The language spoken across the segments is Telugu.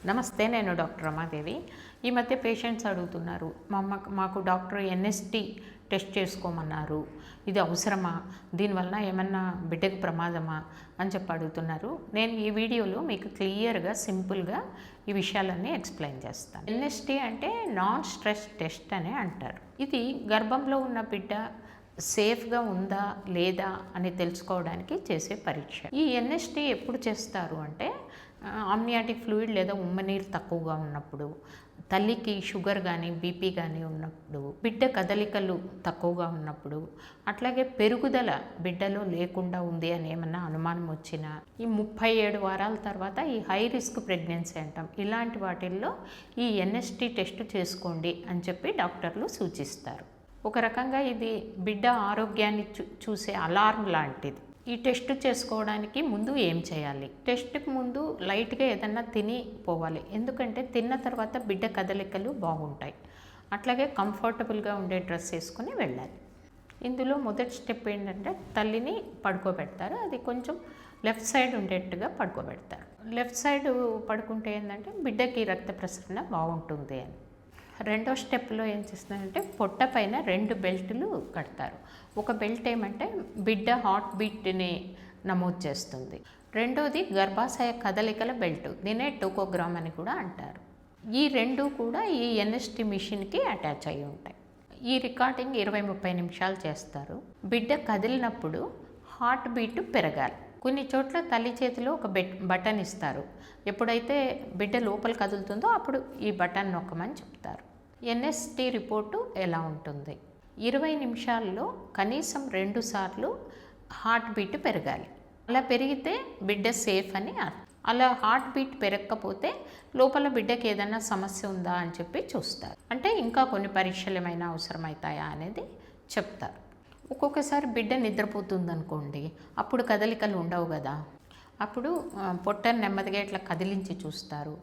నమస్తే, నేను డాక్టర్ రమాదేవి. ఈ మధ్య పేషెంట్స్ అడుగుతున్నారు, మాకు డాక్టర్ ఎన్ఎస్టీ టెస్ట్ చేసుకోమన్నారు, ఇది అవసరమా, దీనివల్ల ఏమన్నా బిడ్డకు ప్రమాదమా అని చెప్పి అడుగుతున్నారు. నేను ఈ వీడియోలో మీకు క్లియర్గా సింపుల్గా ఈ విషయాలన్నీ ఎక్స్ప్లెయిన్ చేస్తాను. ఎన్ఎస్టీ అంటే నాన్ స్ట్రెస్ టెస్ట్ అనే అంటారు. ఇది గర్భంలో ఉన్న బిడ్డ సేఫ్గా ఉందా లేదా అని తెలుసుకోవడానికి చేసే పరీక్ష. ఈ ఎన్ఎస్టీ ఎప్పుడు చేస్తారు అంటే ఆమ్నియాటిక్ ఫ్లూయిడ్ లేదా ఉమ్మనీరు తక్కువగా ఉన్నప్పుడు, తల్లికి షుగర్ కానీ బీపీ కానీ ఉన్నప్పుడు, బిడ్డ కదలికలు తక్కువగా ఉన్నప్పుడు, అట్లాగే పెరుగుదల బిడ్డలో లేకుండా ఉంది అని ఏమన్నా అనుమానం వచ్చినా, ఈ 37 వారాల తర్వాత ఈ హై రిస్క్ ప్రెగ్నెన్సీ అంటాం, ఇలాంటి వాటిల్లో ఈ ఎన్ఎస్టీ టెస్ట్ చేసుకోండి అని చెప్పి డాక్టర్లు సూచిస్తారు. ఒక రకంగా ఇది బిడ్డ ఆరోగ్యాన్ని చూసే అలారం లాంటిది. ఈ టెస్ట్ చేసుకోవడానికి ముందు ఏం చేయాలి? టెస్ట్కి ముందు లైట్గా ఏదన్నా తిని పోవాలి, ఎందుకంటే తిన్న తర్వాత బిడ్డ కదలికలు బాగుంటాయి. అట్లాగే కంఫర్టబుల్గా ఉండే డ్రెస్ వేసుకొని వెళ్ళాలి. ఇందులో మొదటి స్టెప్ ఏంటంటే తల్లిని పడుకోబెడతారు, అది కొంచెం లెఫ్ట్ సైడ్ ఉండేట్టుగా పడుకోబెడతారు. లెఫ్ట్ సైడ్ పడుకుంటే ఏంటంటే బిడ్డకి రక్త ప్రసరణ బాగుంటుంది అని. రెండో స్టెప్లో ఏం చేస్తున్నారంటే పొట్ట పైన 2 బెల్టులు కడతారు. ఒక బెల్ట్ ఏమంటే బిడ్డ హార్ట్ బీట్ని నమోదు చేస్తుంది, రెండోది గర్భాశయ కదలికల బెల్ట్, దీనే టోకోగ్రామ్ అని కూడా అంటారు. ఈ 2 కూడా ఈ ఎన్ఎస్టీ మిషన్కి అటాచ్ అయి ఉంటాయి. ఈ రికార్డింగ్ 20-30 నిమిషాలు చేస్తారు. బిడ్డ కదిలినప్పుడు హార్ట్ బీట్ పెరగాలి. కొన్ని చోట్ల తల్లి చేతిలో ఒక బటన్ ఇస్తారు, ఎప్పుడైతే బిడ్డ లోపల కదులుతుందో అప్పుడు ఈ బటన్ నొక్కమని చెప్తారు. ఎన్ఎస్టీ రిపోర్టు ఎలా ఉంటుంది? 20 నిమిషాల్లో కనీసం 2 సార్లు హార్ట్ బీట్ పెరగాలి. అలా పెరిగితే బిడ్డ సేఫ్ అని అర్థం. అలా హార్ట్ బీట్ పెరగకపోతే లోపల బిడ్డకి ఏదైనా సమస్య ఉందా అని చెప్పి చూస్తారు. అంటే ఇంకా కొన్ని పరీక్షలు ఏమైనా అవసరమవుతాయా అనేది చెప్తారు. ఒక్కొక్కసారి బిడ్డ నిద్రపోతుందనుకోండి, అప్పుడు కదలికలు ఉండవు కదా, అప్పుడు పొట్టను నెమ్మదిగా ఇట్లా కదిలించి చూస్తారు.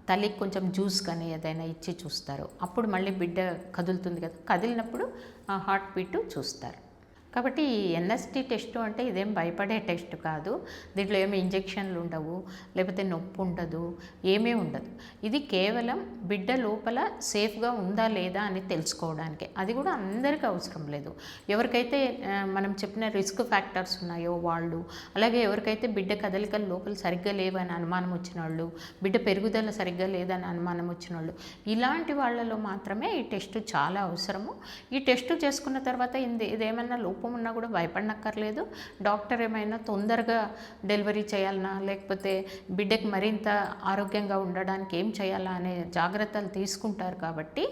తల్లికి కొంచెం జ్యూస్ కానీ ఏదైనా ఇచ్చి చూస్తారు. అప్పుడు మళ్ళీ బిడ్డ కదులుతుంది కదా, కదిలినప్పుడు హార్ట్ బీట్ చూస్తారు. కాబట్టి ఈ ఎన్ఎస్టీ టెస్ట్ అంటే ఇదేం భయపడే టెస్ట్ కాదు. దీంట్లో ఏమి ఇంజెక్షన్లు ఉండవు, లేకపోతే నొప్పి ఉండదు, ఏమీ ఉండదు. ఇది కేవలం బిడ్డ లోపల సేఫ్గా ఉందా లేదా అని తెలుసుకోవడానికి. అది కూడా అందరికీ అవసరం లేదు. ఎవరికైతే మనం చెప్పిన రిస్క్ ఫ్యాక్టర్స్ ఉన్నాయో వాళ్ళు, అలాగే ఎవరికైతే బిడ్డ కదలికలు లోపల సరిగ్గా లేవని అనుమానం వచ్చిన వాళ్ళు, బిడ్డ పెరుగుదల సరిగ్గా లేదని అనుమానం వచ్చిన వాళ్ళు, ఇలాంటి వాళ్ళలో మాత్రమే ఈ టెస్ట్ చాలా అవసరము. ఈ టెస్ట్ చేసుకున్న తర్వాత ఇదేమన్నా లోపం ఉన్నా కూడా భయపడనక్కర్లేదు. డాక్టర్ ఏమైనా తొందరగా డెలివరీ చేయాలన్నా, లేకపోతే బిడ్డకి మరింత ఆరోగ్యంగా ఉండడానికి ఏం చేయాలా అనే జాగ్రత్తలు తీసుకుంటారు. కాబట్టి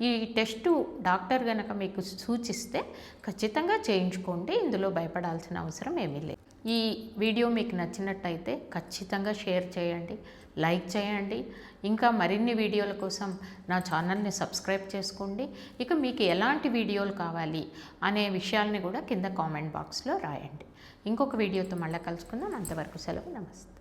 ఈ టెస్టు డాక్టర్ కనుక మీకు సూచిస్తే ఖచ్చితంగా చేయించుకోండి, ఇందులో భయపడాల్సిన అవసరం ఏమీ లేదు. ఈ వీడియో మీకు నచ్చినట్టయితే ఖచ్చితంగా షేర్ చేయండి, లైక్ చేయండి. ఇంకా మరిన్ని వీడియోల కోసం నా ఛానల్ని సబ్స్క్రైబ్ చేసుకోండి. ఇక మీకు ఎలాంటి వీడియోలు కావాలి అనే విషయాల్ని కూడా కింద కామెంట్ బాక్స్లో రాయండి. ఇంకొక వీడియోతో మళ్ళీ కలుసుకుందాం. అంతవరకు సెలవు. నమస్తే.